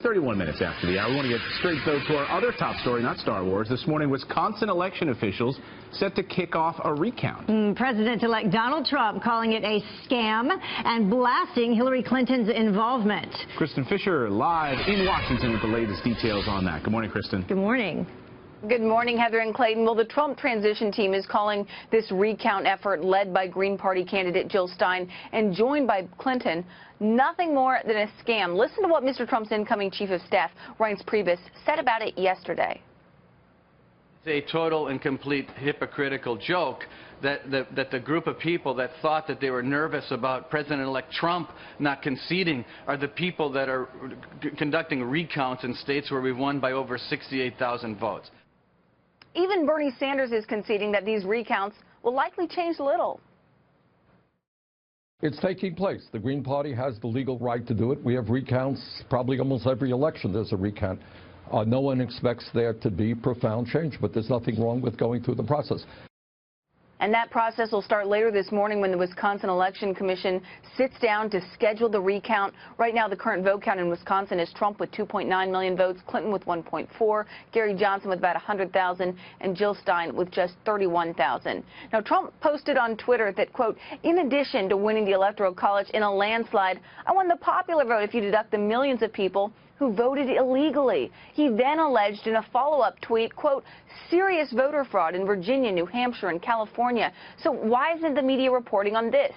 31 minutes after the hour. We want to get straight, though, to our other top story, not Star Wars. This morning, Wisconsin election officials set to kick off a recount. President-elect Donald Trump calling it a scam and blasting Hillary Clinton's involvement. Kristin Fisher live in Washington with the latest details on that. Good morning, Kristin. Good morning. Good morning, Heather and Clayton. Well, the Trump transition team is calling this recount effort led by Green Party candidate Jill Stein and joined by Clinton nothing more than a scam. Listen to what Mr. Trump's incoming chief of staff, Reince Priebus, said about it yesterday. It's a total and complete hypocritical joke that the group of people that thought that they were nervous about President-elect Trump not conceding are the people that are conducting recounts in states where we've won by over 68,000 votes. Even Bernie Sanders is conceding that these recounts will likely change little. It's taking place. The Green Party has the legal right to do it. We have recounts probably almost every election. There's a recount. No one expects there to be profound change, but there's nothing wrong with going through the process. And that process will start later this morning when the Wisconsin Election Commission sits down to schedule the recount. Right now, the current vote count in Wisconsin is Trump with 2.9 million votes, Clinton with 1.4, Gary Johnson with about 100,000, and Jill Stein with just 31,000. Now, Trump posted on Twitter that, quote, in addition to winning the Electoral College in a landslide, I won the popular vote if you deduct the millions of people who voted illegally. He then alleged in a follow-up tweet, quote, serious voter fraud in Virginia, New Hampshire, and California. So why isn't the media reporting on this?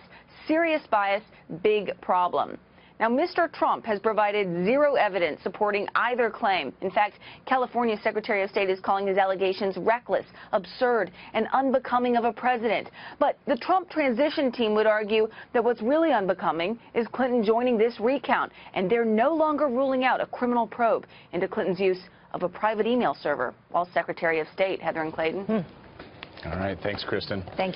Serious bias, big problem. Now, Mr. Trump has provided zero evidence supporting either claim. In fact, California's Secretary of State is calling his allegations reckless, absurd, and unbecoming of a president. But the Trump transition team would argue that what's really unbecoming is Clinton joining this recount, and they're no longer ruling out a criminal probe into Clinton's use of a private email server while Secretary of State. Heather and Clayton. All right. Thanks, Kristin. Thank you.